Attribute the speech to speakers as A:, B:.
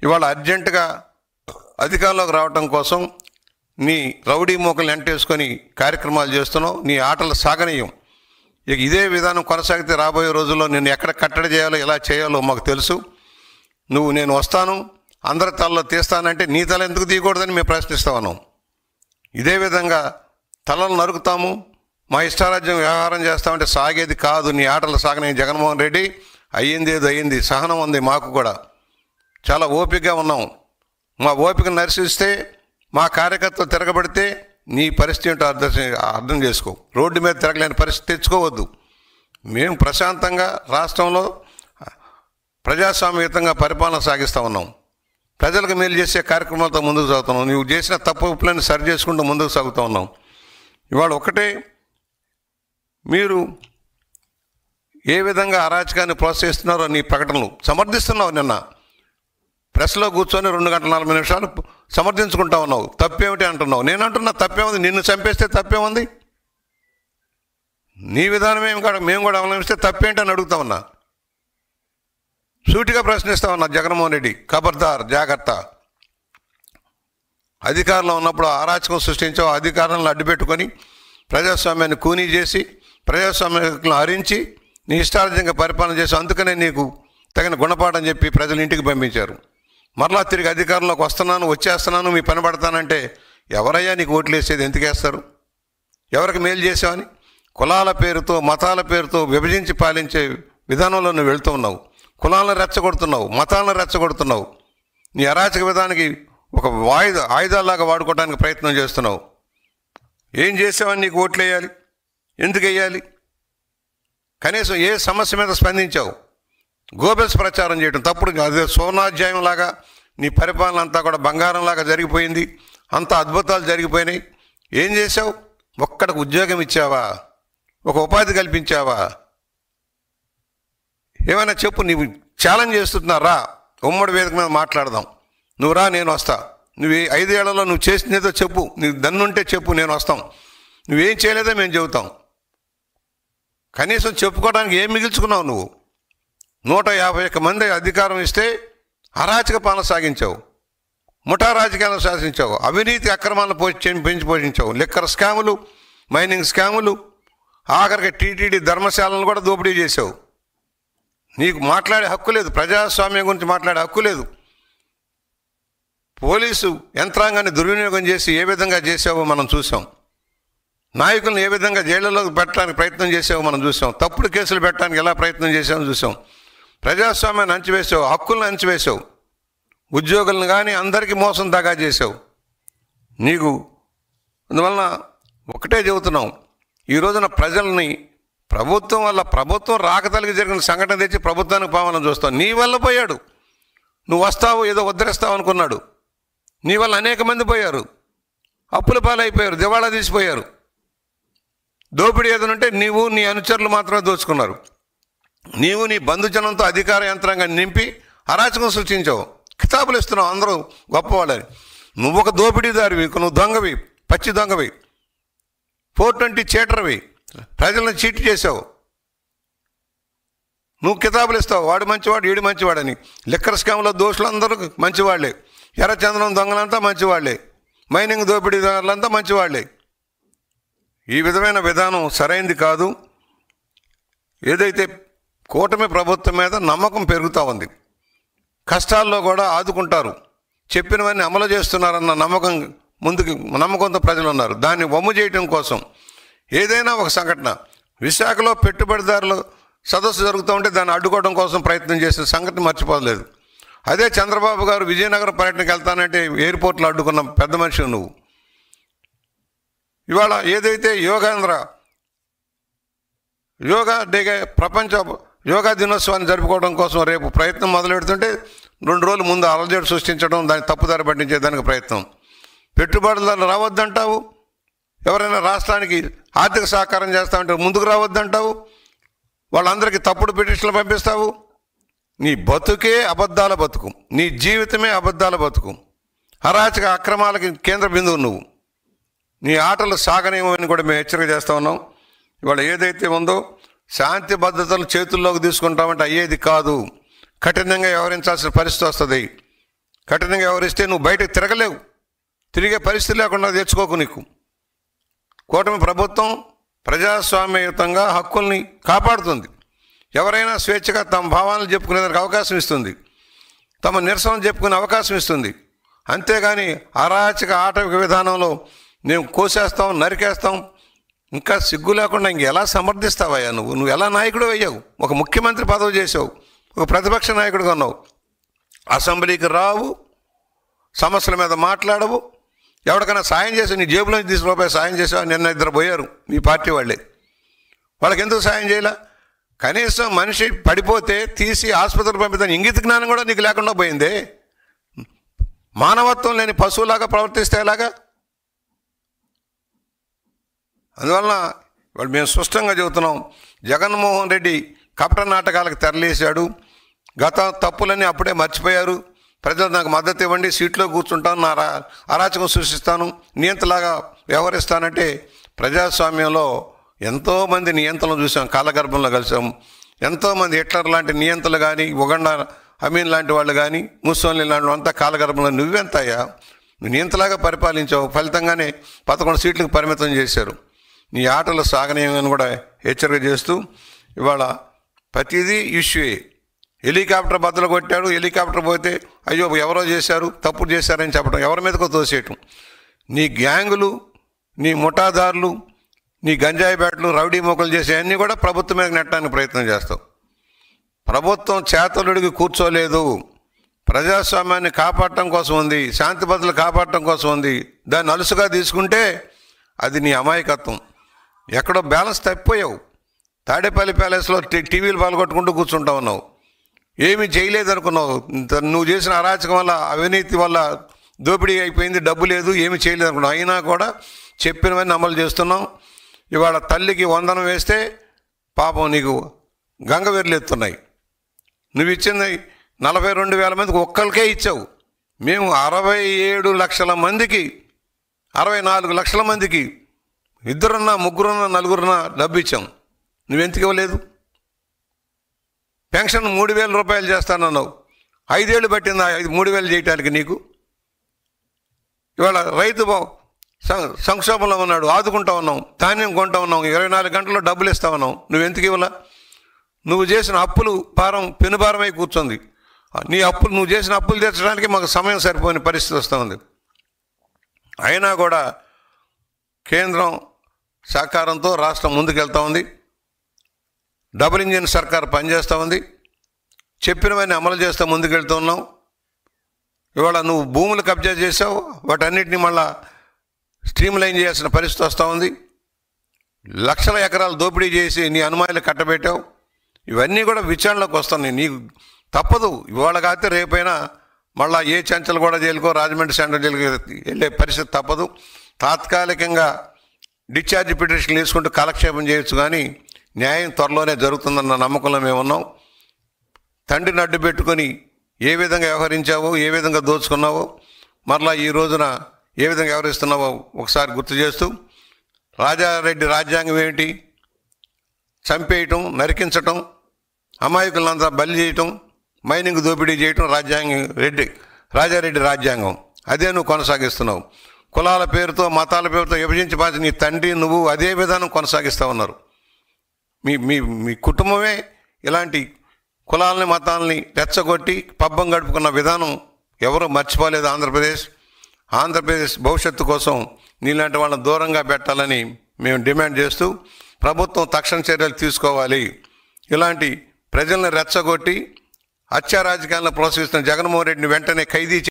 A: ఇవాళ అర్జెంటుగా అధికారంలోకి రావటం కోసం నీ రౌడీ మూకల్ని వెంటేసుకొని కార్యక్రమాలు చేస్తున్నావు. నీ ఆటలు సాగనీయం. ఇక ఇదే విధానం కొనసాగితే రాబోయే రోజుల్లో నేను ఎక్కడ కట్టడి చేయాలో ఎలా చేయాలో మాకు తెలుసు. నువ్వు నేను వస్తాను అందరి తలలో తీస్తానంటే నీ తల ఎందుకు తీయకూడదని మేము ప్రశ్నిస్తా ఉన్నాం. ఇదే విధంగా తలలు నరుకుతాము, మా ఇష్టారాజ్యం వ్యవహారం చేస్తామంటే సాగేది కాదు. నీ ఆటలు సాగనే జగన్మోహన్ రెడ్డి. అయ్యింది ఏదో అయ్యింది, సహనం ఉంది మాకు కూడా, చాలా ఓపికగా ఉన్నాం. మా ఓపిక నశిస్తే, మా కార్యకర్తలు తిరగబడితే నీ పరిస్థితి ఏంటో అర్థం చేసుకో. రోడ్డు మీద తిరగలేని పరిస్థితి తెచ్చుకోవద్దు. మేము ప్రశాంతంగా రాష్ట్రంలో ప్రజాస్వామ్యయుతంగా పరిపాలన సాగిస్తూ ఉన్నాం. ప్రజలకు మేలు చేసే కార్యక్రమాలతో ముందుకు సాగుతున్నాం. నువ్వు చేసిన తప్పులను సరి చేసుకుంటూ ముందుకు సాగుతూ ఉన్నాం. ఇవాళ ఒకటే, మీరు ఏ విధంగా అరాచకాన్ని ప్రోత్సహిస్తున్నారో నీ ప్రకటనలు సమర్థిస్తున్నావు. నిన్న ప్రెస్లో కూర్చొని 2 గంటల 40 నిమిషాలు సమర్థించుకుంటా ఉన్నావు. తప్పేమిటి అంటున్నావు. నేను అంటున్నా తప్పేముంది, నిన్ను చంపేస్తే తప్పేముంది, నీ విధానమే మేము కూడా అవలంబిస్తే తప్పేంటి అని అడుగుతా ఉన్నా. సూటిగా ప్రశ్నిస్తా ఉన్నా. జగన్మోహన్ రెడ్డి ఖబర్దార్, జాగ్రత్త. అధికారంలో ఉన్నప్పుడు అరాచకం సృష్టించావు. అధికారాలను అడ్డుపెట్టుకొని ప్రజాస్వామ్యాన్ని కూనీ చేసి ప్రజాస్వామ్యాలను హరించి నీ ఇష్టార్థంగా పరిపాలన చేసి, అందుకనే నీకు తగిన గుణపాఠం చెప్పి ప్రజలు ఇంటికి పంపించారు. మరలా తిరిగి అధికారంలోకి వచ్చేస్తున్నాను మీ పని పడతానంటే ఎవరయ్యా నీకు ఓట్లు వేసేది? ఎందుకు వేస్తారు? ఎవరికి మేలు చేసావని? కులాల పేరుతో మతాల పేరుతో విభజించి పాలించే విధానంలో నువ్వు వెళ్తూ ఉన్నావు. కులాలను రెచ్చగొడుతున్నావు, మతాలను రెచ్చగొడుతున్నావు. నీ అరాచక విధానానికి ఒక ఆయుధాలాగా వాడుకోవడానికి ప్రయత్నం చేస్తున్నావు. ఏం చేసావని నీకు ఓట్లు వేయాలి? ఎందుకు వేయాలి? కనీసం ఏ సమస్య మీద స్పందించావు? గోబెల్స్ ప్రచారం చేయడం తప్పుడు. అదే సోనాధ్యాయంలాగా నీ పరిపాలన అంతా కూడా బంగారంలాగా జరిగిపోయింది. అంత అద్భుతాలు జరిగిపోయినాయి. ఏం చేసావు? ఒక్కడికి ఉద్యోగం ఇచ్చావా? ఒక ఉపాధి కల్పించావా? ఏమైనా చెప్పు. నీవు ఛాలెంజ్ చేస్తున్నారా? ఉమ్మడి వేదిక మీద మాట్లాడదాం. నువ్వు రా, నేను వస్తా. నువ్వు 5 ఏళ్లలో నువ్వు చేసినదో చెప్పు. నీకు దన్నుంటే చెప్పు, నేను వస్తాం. నువ్వేం చేయలేదో మేము చెబుతాం. కనీసం చెప్పుకోవడానికి ఏం మిగిల్చుకున్నావు నువ్వు? 151 మంది అధికారం ఇస్తే అరాచక పాలన సాగించావు, ముఠా రాజకీయాలను శాసించావు, అవినీతి అక్రమాలను పెంచి పోషించావు, లిక్కర్ స్కాములు, మైనింగ్ స్కాములు, ఆఖరికి టీటీడీ ధర్మశాలను కూడా దోపిడీ చేసావు. నీకు మాట్లాడే హక్కు లేదు, ప్రజాస్వామ్యం గురించి మాట్లాడే హక్కు లేదు. పోలీసు యంత్రాంగాన్ని దుర్వినియోగం చేసి ఏ విధంగా చేసావో మనం చూసాం. నాయకులను ఏ విధంగా జైళ్లలోకి పెట్టడానికి ప్రయత్నం చేసావో మనం చూసాం. తప్పుడు కేసులు పెట్టడానికి ఎలా ప్రయత్నం చేసామో చూసాం. ప్రజాస్వామ్యాన్ని అంచివేసావు, హక్కులను అంచివేసావు, ఉద్యోగులను కానీ అందరికీ మోసం దగా చేసావు. నీకు అందువలన ఒకటే చెబుతున్నాం, ఈ రోజున ప్రజల్ని ప్రభుత్వం వల్ల, ప్రభుత్వం రాకతలిగి జరిగిన సంఘటన తెచ్చి ప్రభుత్వానికి పావనం చూస్తావు. నీ వల్ల పోయాడు. నువ్వు వస్తావు, ఏదో ఉద్ధరిస్తావు అనుకున్నాడు. నీ వల్ల అనేక మంది పోయారు, అప్పుల పాలైపోయారు, దివాళా తీసిపోయారు. దోపిడీ ఏదనంటే నీవు నీ అనుచరులు మాత్రమే దోచుకున్నారు. నీవు నీ బంధుజనంతో అధికార యంత్రాంగాన్ని నింపి అరాచకం సృష్టించావు. కితాబులు ఇస్తున్నావు అందరూ గొప్పవాళ్ళని. నువ్వు ఒక దోపిడీదారివి, నువ్వు దొంగవి, పచ్చి దొంగవి, 420 చీటర్వి, ప్రజలను చీట్ చేసావు. నువ్వు కితాబులు ఇస్తావు, వాడు మంచివాడు, వీడు మంచివాడని. లిక్కర్ స్కామ్లో దోషులు అందరూ మంచివాళ్లే, ఎర్రచందనం దొంగలంతా మంచివాళ్లే, మైనింగ్ దోపిడీదారులంతా మంచివాళ్లే. ఈ విధమైన విధానం సరైంది కాదు. ఏదైతే కూటమి ప్రభుత్వం మీద నమ్మకం పెరుగుతూ ఉంది, కష్టాల్లో కూడా ఆదుకుంటారు, చెప్పినవన్నీ అమలు చేస్తున్నారన్న నమ్మకంతో ప్రజలు ఉన్నారు. దాన్ని వమ్ము చేయడం కోసం ఏదైనా ఒక సంఘటన, విశాఖలో పెట్టుబడిదారులు సదస్సు జరుగుతూ ఉంటే దాన్ని అడ్డుకోవడం కోసం ప్రయత్నం చేసిన సంఘటన మర్చిపోలేదు. అదే చంద్రబాబు గారు విజయనగరం పర్యటనకి వెళ్తానంటే ఎయిర్పోర్ట్లో అడ్డుకున్న పెద్ద మనిషి నువ్వు. ఇవాళ ఏదైతే యోగా డేగా ప్రపంచ యోగా దినోత్సవాన్ని జరుపుకోవడం కోసం రేపు ప్రయత్నం మొదలెడుతుంటే 2 రోజుల ముందు అలజడి సృష్టించడం, దాన్ని తప్పుదారి పట్టించేదానికి ప్రయత్నం. పెట్టుబడులు రావద్దంటావు, ఎవరైనా రాష్ట్రానికి ఆర్థిక సహకారం చేస్తామంటే ముందుకు రావద్దంటావు, వాళ్ళందరికీ తప్పుడు పిటిషన్లు పంపిస్తావు. నీ బతుకే అబద్ధాల బతుకు, నీ జీవితమే అబద్ధాల బతుకు, అరాచక అక్రమాలకి కేంద్ర బిందువు నువ్వు. నీ ఆటలు సాగనేమని కూడా మేము హెచ్చరిక చేస్తూ ఉన్నాం. ఇవాళ ఏదైతే ఉందో శాంతి భద్రతలు చేతుల్లోకి తీసుకుంటామంటే అయ్యేది కాదు. కఠినంగా వ్యవహరించాల్సిన పరిస్థితి వస్తుంది. కఠినంగా వ్యవహరిస్తే నువ్వు బయటకు తిరగలేవు, తిరిగే పరిస్థితి లేకుండా తెచ్చుకోకు. నీకు కూటమి ప్రభుత్వం ప్రజాస్వామ్యయుతంగా హక్కుల్ని కాపాడుతుంది. ఎవరైనా స్వేచ్ఛగా తమ భావాలను చెప్పుకునేదానికి అవకాశం ఇస్తుంది, తమ నిరసన చెప్పుకునే అవకాశం ఇస్తుంది. అంతేగాని అరాచక ఆటవిక విధానంలో మేము కోసేస్తాం, నరికేస్తాం, ఇంకా సిగ్గు లేకుండా ఎలా సమర్థిస్తావయ్యా? నువ్వు ఎలా నాయకుడు అయ్యావు? ఒక ముఖ్యమంత్రి పదవి చేసావు, ఒక ప్రతిపక్ష నాయకుడిగా ఉన్నావు, అసెంబ్లీకి రావు, సమస్యల మీద మాట్లాడవు, ఎవరికైనా సాయం చేసావు, నీ జేబులో తీసి రూపాయి సాయం చేసావు. నిన్న 2 పోయారు మీ పార్టీ వాళ్ళే, వాళ్ళకి ఎందుకు సాయం చేయాల? కనీసం మనిషి పడిపోతే తీసి ఆసుపత్రికి పంపితే ఇంగిత జ్ఞానం కూడా నీకు లేకుండా పోయిందే. మానవత్వం లేని పశువులాగా ప్రవర్తిస్తే ఎలాగా? అందువలన వాళ్ళు మేము స్పష్టంగా చెబుతున్నాం, జగన్మోహన్ రెడ్డి కపట నాటకాలకు తెరలేశాడు. గత తప్పులన్నీ అప్పుడే మర్చిపోయారు. ప్రజలు నాకు మద్దతు ఇవ్వండి, సీట్లో కూర్చుంటాను, నా అరాచకం సృష్టిస్తాను, నియంతలాగా వ్యవహరిస్తానంటే ప్రజాస్వామ్యంలో ఎంతోమంది నియంత్రణలు చూసాం, కాలగర్భంలో కలిసాం. ఎంతోమంది హిట్లర్ లాంటి నియంతలు కానీ, ఉగండా అమీన్ లాంటి వాళ్ళు కానీ, ముస్సోలిని లాంటి అంతా కాలగర్భంలో. నువ్వెంతయ్యా? నువ్వు నియంతలాగా పరిపాలించావు, ఫలితంగానే 11 సీట్లకు పరిమితం చేశారు. నీ ఆటలు సాగనీయమని కూడా హెచ్చరిక చేస్తూ ఇవాళ ప్రతిదీ ఇష్యూయే. హెలికాప్టర్ బద్దలు కొట్టాడు, హెలికాప్టర్ పోతే అయ్యో ఎవరో చేశారు, తప్పుడు చేశారని చెప్పడం, ఎవరి మీదకో తోసేయటం. నీ గ్యాంగులు, నీ ముఠాదారులు, నీ గంజాయి బ్యాట్లు, రౌడీ మోకలు చేసే అన్నీ కూడా ప్రభుత్వం మీద నెట్టడానికి ప్రయత్నం చేస్తావు. ప్రభుత్వం చేతలుడికి కూర్చోలేదు, ప్రజాస్వామ్యాన్ని కాపాడటం కోసం ఉంది, శాంతి భద్రతలు కాపాడటం కోసం ఉంది. దాన్ని అలుసుగా తీసుకుంటే అది నీ అమాయకత్వం. ఎక్కడో బ్యాలెన్స్ తప్పిపోయావు. తాడేపల్లి ప్యాలెస్లో టీవీలు పాల్గొట్టుకుంటూ కూర్చుంటా ఉన్నావు, ఏమీ చేయలేదు అనుకున్నావు. నువ్వు చేసిన అరాచకం వల్ల, అవినీతి వల్ల దోపిడీ అయిపోయింది, డబ్బు లేదు, ఏమీ చేయలేదు అనుకున్నావు. అయినా కూడా చెప్పినవన్నీ అమలు చేస్తున్నాం. ఇవాళ తల్లికి వందనం వేస్తే పాపం నీకు గంగవెర్లు ఎత్తున్నాయి. నువ్వు ఇచ్చింది 42,000 మందికి ఒక్కరికే ఇచ్చావు. మేము 67 లక్షల మందికి, 64 లక్షల మందికి, 2 3 4 డబ్బు ఇచ్చాం. నువ్వెందుకు ఇవ్వలేదు? పెన్షన్ 3,000 రూపాయలు చేస్తానన్నావు, 5 ఏళ్ళు పట్టిందా 3,000 చేయటానికి నీకు? ఇవాళ రైతు సంక్షోభంలో ఉన్నాడు, ఆదుకుంటా ఉన్నాం, ధాన్యం కొంటా ఉన్నాం, 24 గంటల్లో డబ్బులు ఇస్తా ఉన్నాం. నువ్వెందుకు ఇవ్వాల? నువ్వు చేసిన అప్పులు భారం పెనుభారమై కూర్చుంది. నీ అప్పులు, నువ్వు చేసిన అప్పులు తీర్చడానికి మాకు సమయం సరిపోయిన పరిస్థితి వస్తూ ఉంది. అయినా కూడా కేంద్రం సహకారంతో రాష్ట్రం ముందుకెళ్తూ ఉంది. డబుల్ ఇంజిన్ సర్కార్ పనిచేస్తూ ఉంది. చెప్పినవన్నీ అమలు చేస్తూ ముందుకెళ్తూ ఉన్నాం. ఇవాళ నువ్వు భూములు కబ్జా చేసావు, వాటన్నిటిని మళ్ళా స్ట్రీమ్ లైన్ చేయాల్సిన పరిస్థితి వస్తూ ఉంది. లక్షల ఎకరాలు దోపిడీ చేసి నీ అనుమానాలు కట్టబెట్టావు. ఇవన్నీ కూడా విచారణలోకి వస్తున్నాయి. నీకు తప్పదు, ఇవాళ కాకపోతే రేపైనా మళ్ళీ ఏ చెంచల్ కూడా జైలుకో, రాజమండ్రి సెంట్రల్ జైలుకి వెళ్ళే పరిస్థితి తప్పదు. తాత్కాలికంగా డిశ్చార్జ్ పిటిషన్లు వేసుకుంటూ కాలక్షేపం చేయొచ్చు, కానీ న్యాయం త్వరలోనే జరుగుతుందన్న నమ్మకంలో మేము ఉన్నాం. తండ్రిని అడ్డు పెట్టుకొని ఏ విధంగా వ్యవహరించావో, ఏ విధంగా దోచుకున్నావో, మరలా ఈ రోజున ఏ విధంగా వ్యవహరిస్తున్నావో ఒకసారి గుర్తు చేస్తూ, రాజారెడ్డి రాజ్యాంగం ఏమిటి? చంపేయటం, నరికించటం, అమాయకులంతా బలి చేయటం, మైనింగ్ దోపిడీ చేయటం రాజారెడ్డి రాజ్యాంగం. అదే నువ్వు కొనసాగిస్తున్నావు. కులాల పేరుతో, మతాల పేరుతో విభజించి పాల్చి నీ తండ్రి, నువ్వు అదే విధానం కొనసాగిస్తూ ఉన్నారు. మీ కుటుంబమే ఇలాంటి కులాలని, మతాలని రెచ్చగొట్టి పబ్బం గడుపుకున్న విధానం ఎవరూ మర్చిపోలేదు. ఆంధ్రప్రదేశ్ భవిష్యత్తు కోసం నీలాంటి వాళ్ళని దూరంగా పెట్టాలని మేము డిమాండ్ చేస్తూ, ప్రభుత్వం తక్షణ చర్యలు తీసుకోవాలి. ఇలాంటి ప్రజలను రెచ్చగొట్టి హత్యా రాజకీయాలను ప్రోత్సహిస్తున్న జగన్మోహన్ రెడ్డిని వెంటనే ఖైదీ